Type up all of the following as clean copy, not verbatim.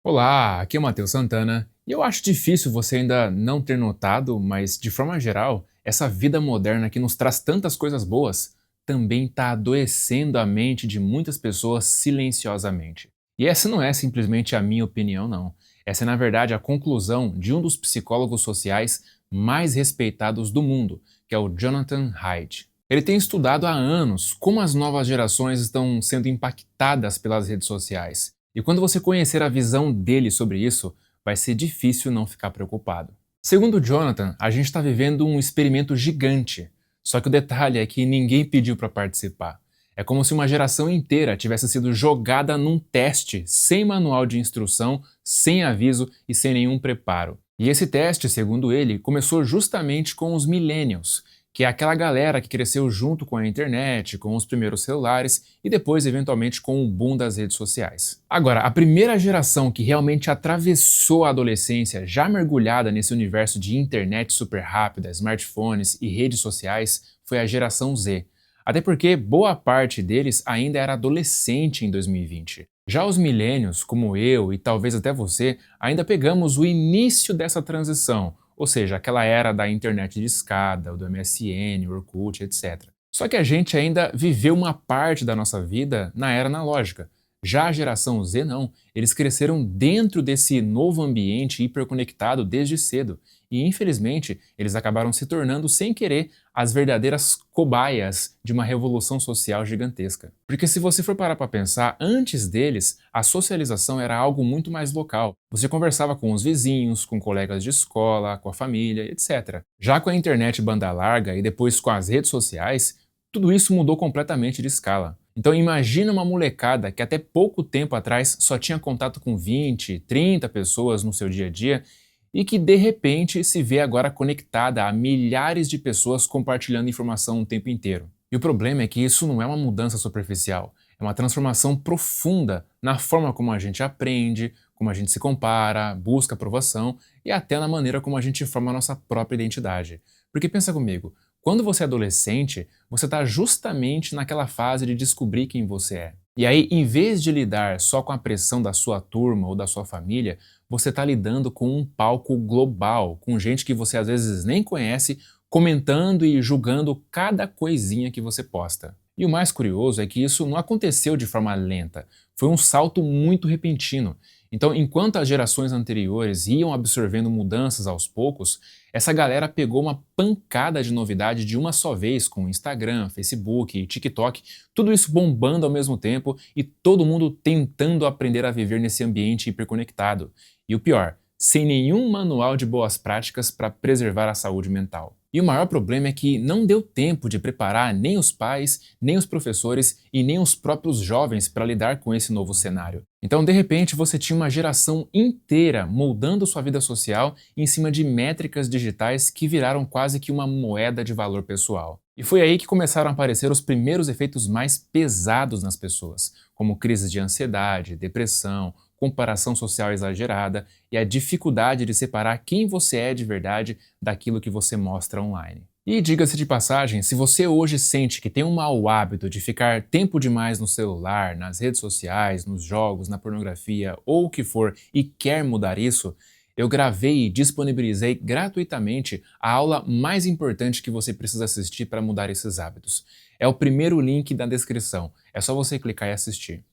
Olá, aqui é o Matheus Santana e eu acho difícil você ainda não ter notado, mas de forma geral, essa vida moderna que nos traz tantas coisas boas também está adoecendo a mente de muitas pessoas silenciosamente. E essa não é simplesmente a minha opinião, não. Essa é, na verdade, a conclusão de um dos psicólogos sociais mais respeitados do mundo, que é o Jonathan Haidt. Ele tem estudado há anos como as novas gerações estão sendo impactadas pelas redes sociais. E quando você conhecer a visão dele sobre isso, vai ser difícil não ficar preocupado. Segundo o Jonathan, a gente está vivendo um experimento gigante. Só que o detalhe é que ninguém pediu para participar. É como se uma geração inteira tivesse sido jogada num teste, sem manual de instrução, sem aviso e sem nenhum preparo. E esse teste, segundo ele, começou justamente com os millennials, que é aquela galera que cresceu junto com a internet, com os primeiros celulares e depois, eventualmente, com o boom das redes sociais. Agora, a primeira geração que realmente atravessou a adolescência, já mergulhada nesse universo de internet super rápida, smartphones e redes sociais, foi a geração Z. Até porque boa parte deles ainda era adolescente em 2020. Já os milênios, como eu e talvez até você, ainda pegamos o início dessa transição, ou seja, aquela era da internet de escada, do MSN, Orkut, etc. Só que a gente ainda viveu uma parte da nossa vida na era analógica. Já a geração Z não, eles cresceram dentro desse novo ambiente hiperconectado desde cedo. E infelizmente, eles acabaram se tornando, sem querer, as verdadeiras cobaias de uma revolução social gigantesca. Porque se você for parar para pensar, antes deles, a socialização era algo muito mais local. Você conversava com os vizinhos, com colegas de escola, com a família, etc. Já com a internet banda larga e depois com as redes sociais, tudo isso mudou completamente de escala. Então imagina uma molecada que até pouco tempo atrás só tinha contato com 20, 30 pessoas no seu dia a dia e que de repente se vê agora conectada a milhares de pessoas compartilhando informação o tempo inteiro. E o problema é que isso não é uma mudança superficial, é uma transformação profunda na forma como a gente aprende, como a gente se compara, busca aprovação e até na maneira como a gente forma a nossa própria identidade. Porque pensa comigo, quando você é adolescente, você está justamente naquela fase de descobrir quem você é. E aí, em vez de lidar só com a pressão da sua turma ou da sua família, você está lidando com um palco global, com gente que você às vezes nem conhece, comentando e julgando cada coisinha que você posta. E o mais curioso é que isso não aconteceu de forma lenta, foi um salto muito repentino. Então, enquanto as gerações anteriores iam absorvendo mudanças aos poucos, essa galera pegou uma pancada de novidade de uma só vez, com Instagram, Facebook e TikTok, tudo isso bombando ao mesmo tempo e todo mundo tentando aprender a viver nesse ambiente hiperconectado. E o pior, sem nenhum manual de boas práticas para preservar a saúde mental. E o maior problema é que não deu tempo de preparar nem os pais, nem os professores e nem os próprios jovens para lidar com esse novo cenário. Então, de repente, você tinha uma geração inteira moldando sua vida social em cima de métricas digitais que viraram quase que uma moeda de valor pessoal. E foi aí que começaram a aparecer os primeiros efeitos mais pesados nas pessoas, como crises de ansiedade, depressão, comparação social exagerada e a dificuldade de separar quem você é de verdade daquilo que você mostra online. E diga-se de passagem, se você hoje sente que tem um mau hábito de ficar tempo demais no celular, nas redes sociais, nos jogos, na pornografia ou o que for e quer mudar isso, eu gravei e disponibilizei gratuitamente a aula mais importante que você precisa assistir para mudar esses hábitos. É o primeiro link da descrição, é só você clicar e assistir.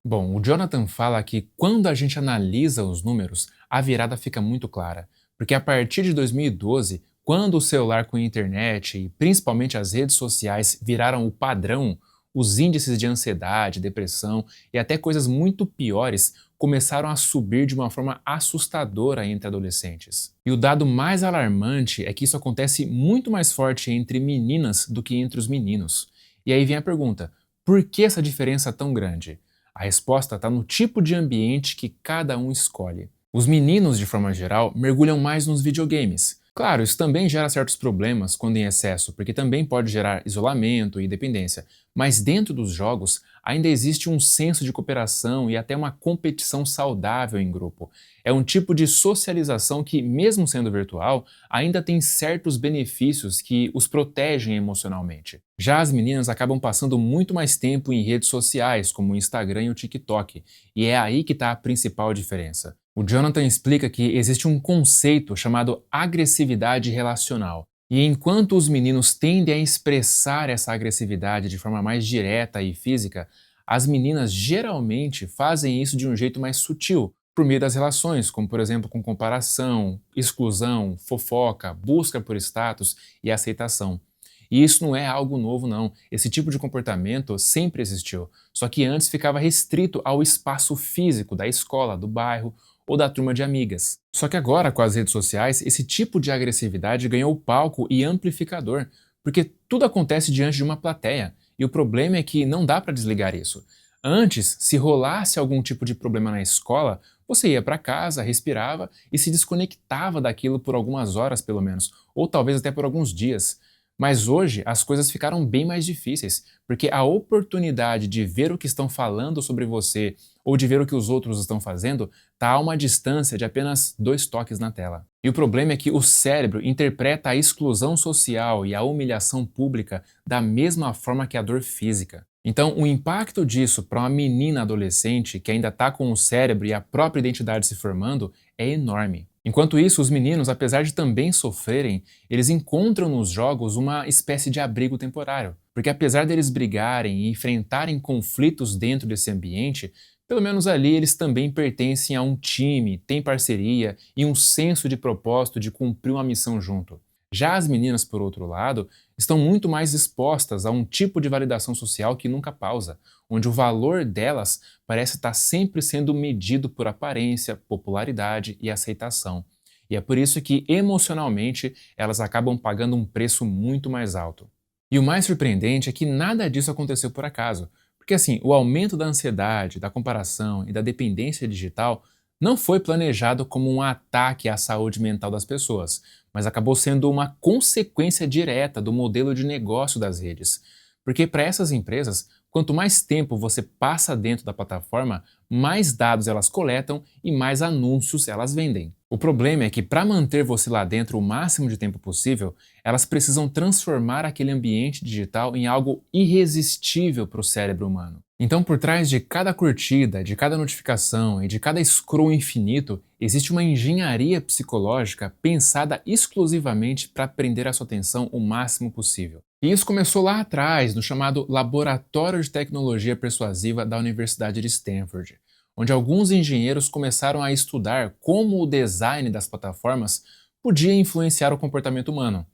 Bom, o Jonathan fala que quando a gente analisa os números, a virada fica muito clara, porque a partir de 2012, quando o celular com internet e principalmente as redes sociais viraram o padrão, os índices de ansiedade, depressão e até coisas muito piores começaram a subir de uma forma assustadora entre adolescentes. E o dado mais alarmante é que isso acontece muito mais forte entre meninas do que entre os meninos. E aí vem a pergunta: por que essa diferença tão grande? A resposta está no tipo de ambiente que cada um escolhe. Os meninos, de forma geral, mergulham mais nos videogames. Claro, isso também gera certos problemas quando em excesso, porque também pode gerar isolamento e dependência. Mas dentro dos jogos, ainda existe um senso de cooperação e até uma competição saudável em grupo. É um tipo de socialização que, mesmo sendo virtual, ainda tem certos benefícios que os protegem emocionalmente. Já as meninas acabam passando muito mais tempo em redes sociais, como o Instagram e o TikTok, e é aí que está a principal diferença. O Jonathan explica que existe um conceito chamado agressividade relacional. E enquanto os meninos tendem a expressar essa agressividade de forma mais direta e física, as meninas geralmente fazem isso de um jeito mais sutil, por meio das relações, como por exemplo com comparação, exclusão, fofoca, busca por status e aceitação. E isso não é algo novo, não. Esse tipo de comportamento sempre existiu, só que antes ficava restrito ao espaço físico da escola, do bairro ou da turma de amigas. Só que agora, com as redes sociais, esse tipo de agressividade ganhou palco e amplificador, porque tudo acontece diante de uma plateia, e o problema é que não dá para desligar isso. Antes, se rolasse algum tipo de problema na escola, você ia para casa, respirava e se desconectava daquilo por algumas horas, pelo menos, ou talvez até por alguns dias. Mas hoje as coisas ficaram bem mais difíceis, porque a oportunidade de ver o que estão falando sobre você ou de ver o que os outros estão fazendo está a uma distância de apenas 2 toques na tela. E o problema é que o cérebro interpreta a exclusão social e a humilhação pública da mesma forma que a dor física. Então, o impacto disso para uma menina adolescente que ainda está com o cérebro e a própria identidade se formando é enorme. Enquanto isso, os meninos, apesar de também sofrerem, eles encontram nos jogos uma espécie de abrigo temporário. Porque apesar deles brigarem e enfrentarem conflitos dentro desse ambiente, pelo menos ali eles também pertencem a um time, têm parceria e um senso de propósito de cumprir uma missão junto. Já as meninas, por outro lado, estão muito mais expostas a um tipo de validação social que nunca pausa, onde o valor delas parece estar sempre sendo medido por aparência, popularidade e aceitação. E é por isso que, emocionalmente, elas acabam pagando um preço muito mais alto. E o mais surpreendente é que nada disso aconteceu por acaso, porque assim, o aumento da ansiedade, da comparação e da dependência digital não foi planejado como um ataque à saúde mental das pessoas, mas acabou sendo uma consequência direta do modelo de negócio das redes. Porque para essas empresas, quanto mais tempo você passa dentro da plataforma, mais dados elas coletam e mais anúncios elas vendem. O problema é que para manter você lá dentro o máximo de tempo possível, elas precisam transformar aquele ambiente digital em algo irresistível para o cérebro humano. Então, por trás de cada curtida, de cada notificação e de cada scroll infinito, existe uma engenharia psicológica pensada exclusivamente para prender a sua atenção o máximo possível. E isso começou lá atrás, no chamado Laboratório de Tecnologia Persuasiva da Universidade de Stanford, onde alguns engenheiros começaram a estudar como o design das plataformas podia influenciar o comportamento humano.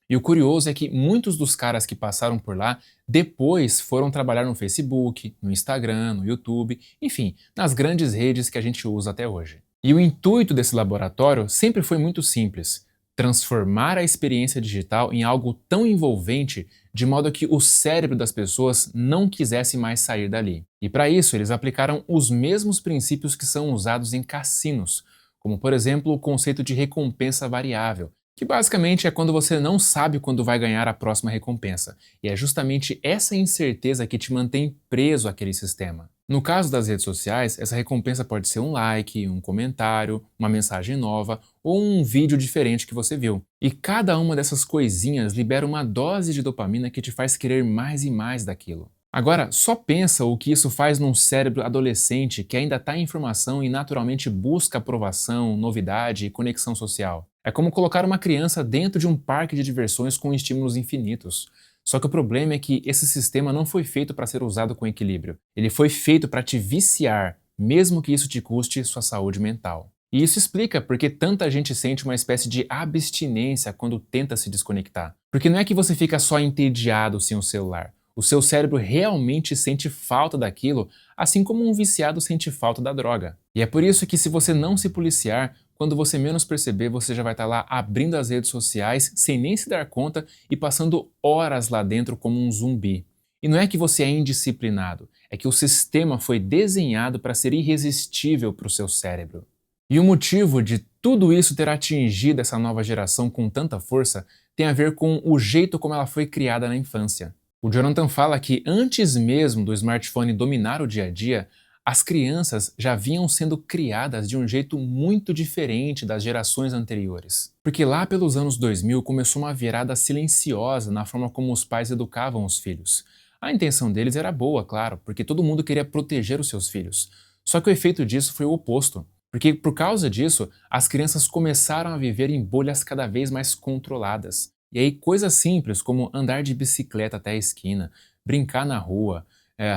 E o curioso é que muitos dos caras que passaram por lá depois foram trabalhar no Facebook, no Instagram, no YouTube, enfim, nas grandes redes que a gente usa até hoje. E o intuito desse laboratório sempre foi muito simples: transformar a experiência digital em algo tão envolvente de modo que o cérebro das pessoas não quisesse mais sair dali. E para isso eles aplicaram os mesmos princípios que são usados em cassinos, como por exemplo o conceito de recompensa variável, que basicamente é quando você não sabe quando vai ganhar a próxima recompensa, e é justamente essa incerteza que te mantém preso àquele sistema. No caso das redes sociais, essa recompensa pode ser um like, um comentário, uma mensagem nova ou um vídeo diferente que você viu. E cada uma dessas coisinhas libera uma dose de dopamina que te faz querer mais e mais daquilo. Agora, só pensa o que isso faz num cérebro adolescente que ainda está em formação e naturalmente busca aprovação, novidade e conexão social. É como colocar uma criança dentro de um parque de diversões com estímulos infinitos. Só que o problema é que esse sistema não foi feito para ser usado com equilíbrio. Ele foi feito para te viciar, mesmo que isso te custe sua saúde mental. E isso explica porque tanta gente sente uma espécie de abstinência quando tenta se desconectar. Porque não é que você fica só entediado sem o celular. O seu cérebro realmente sente falta daquilo, assim como um viciado sente falta da droga. E é por isso que, se você não se policiar, quando você menos perceber, você já vai estar lá abrindo as redes sociais sem nem se dar conta e passando horas lá dentro como um zumbi. E não é que você é indisciplinado, é que o sistema foi desenhado para ser irresistível para o seu cérebro. E o motivo de tudo isso ter atingido essa nova geração com tanta força tem a ver com o jeito como ela foi criada na infância. O Jonathan fala que antes mesmo do smartphone dominar o dia a dia, as crianças já vinham sendo criadas de um jeito muito diferente das gerações anteriores. Porque lá pelos anos 2000 começou uma virada silenciosa na forma como os pais educavam os filhos. A intenção deles era boa, claro, porque todo mundo queria proteger os seus filhos. Só que o efeito disso foi o oposto. Porque por causa disso, as crianças começaram a viver em bolhas cada vez mais controladas. E aí coisas simples como andar de bicicleta até a esquina, brincar na rua,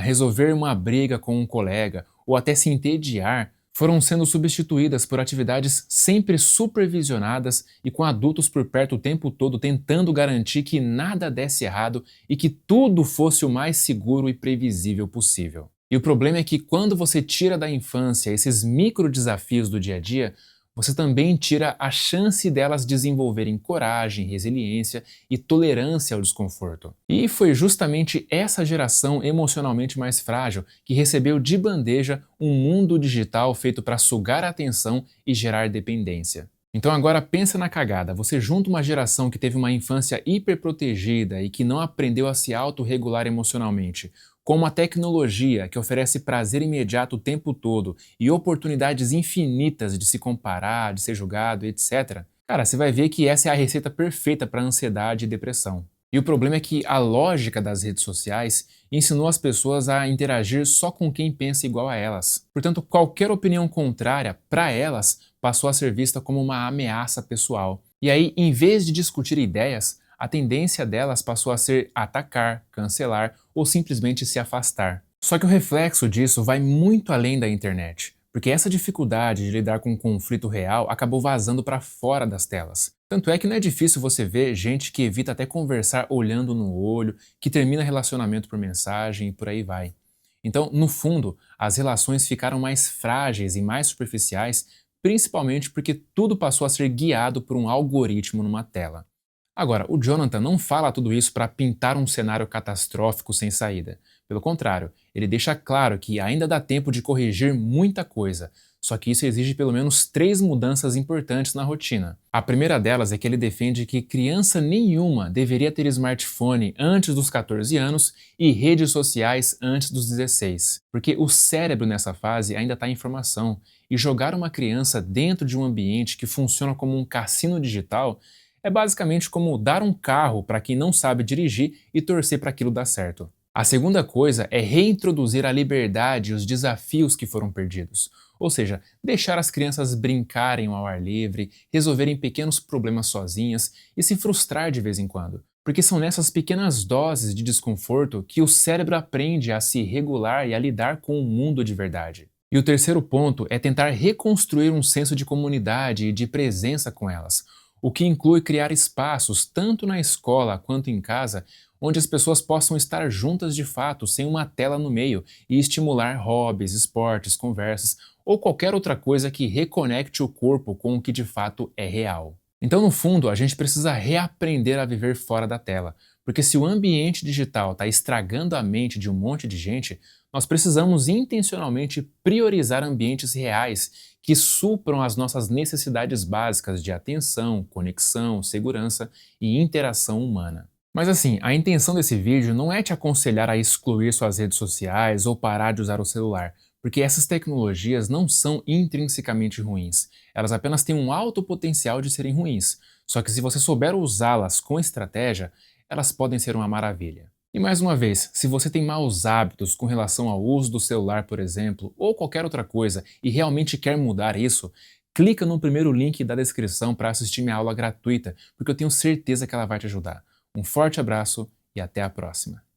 resolver uma briga com um colega ou até se entediar foram sendo substituídas por atividades sempre supervisionadas e com adultos por perto o tempo todo tentando garantir que nada desse errado e que tudo fosse o mais seguro e previsível possível. E o problema é que quando você tira da infância esses micro desafios do dia a dia, você também tira a chance delas desenvolverem coragem, resiliência e tolerância ao desconforto. E foi justamente essa geração emocionalmente mais frágil que recebeu de bandeja um mundo digital feito para sugar a atenção e gerar dependência. Então agora pensa na cagada, você junta uma geração que teve uma infância hiperprotegida e que não aprendeu a se autorregular emocionalmente, com uma tecnologia que oferece prazer imediato o tempo todo e oportunidades infinitas de se comparar, de ser julgado, etc. Cara, você vai ver que essa é a receita perfeita para ansiedade e depressão. E o problema é que a lógica das redes sociais ensinou as pessoas a interagir só com quem pensa igual a elas. Portanto, qualquer opinião contrária, para elas, passou a ser vista como uma ameaça pessoal. E aí, em vez de discutir ideias, a tendência delas passou a ser atacar, cancelar ou simplesmente se afastar. Só que o reflexo disso vai muito além da internet, porque essa dificuldade de lidar com um conflito real acabou vazando para fora das telas. Tanto é que não é difícil você ver gente que evita até conversar olhando no olho, que termina relacionamento por mensagem e por aí vai. Então, no fundo, as relações ficaram mais frágeis e mais superficiais, principalmente porque tudo passou a ser guiado por um algoritmo numa tela. Agora, o Jonathan não fala tudo isso para pintar um cenário catastrófico sem saída. Pelo contrário, ele deixa claro que ainda dá tempo de corrigir muita coisa, só que isso exige pelo menos 3 mudanças importantes na rotina. A primeira delas é que ele defende que criança nenhuma deveria ter smartphone antes dos 14 anos e redes sociais antes dos 16, porque o cérebro nessa fase ainda está em formação e jogar uma criança dentro de um ambiente que funciona como um cassino digital é basicamente como dar um carro para quem não sabe dirigir e torcer para aquilo dar certo. A segunda coisa é reintroduzir a liberdade e os desafios que foram perdidos. Ou seja, deixar as crianças brincarem ao ar livre, resolverem pequenos problemas sozinhas e se frustrar de vez em quando. Porque são nessas pequenas doses de desconforto que o cérebro aprende a se regular e a lidar com o mundo de verdade. E o terceiro ponto é tentar reconstruir um senso de comunidade e de presença com elas, o que inclui criar espaços, tanto na escola quanto em casa, onde as pessoas possam estar juntas de fato, sem uma tela no meio, e estimular hobbies, esportes, conversas ou qualquer outra coisa que reconecte o corpo com o que de fato é real. Então, no fundo, a gente precisa reaprender a viver fora da tela, porque se o ambiente digital está estragando a mente de um monte de gente, nós precisamos intencionalmente priorizar ambientes reais que supram as nossas necessidades básicas de atenção, conexão, segurança e interação humana. Mas assim, a intenção desse vídeo não é te aconselhar a excluir suas redes sociais ou parar de usar o celular, porque essas tecnologias não são intrinsecamente ruins. Elas apenas têm um alto potencial de serem ruins. Só que se você souber usá-las com estratégia, elas podem ser uma maravilha. E mais uma vez, se você tem maus hábitos com relação ao uso do celular, por exemplo, ou qualquer outra coisa, e realmente quer mudar isso, clica no primeiro link da descrição para assistir minha aula gratuita, porque eu tenho certeza que ela vai te ajudar. Um forte abraço e até a próxima!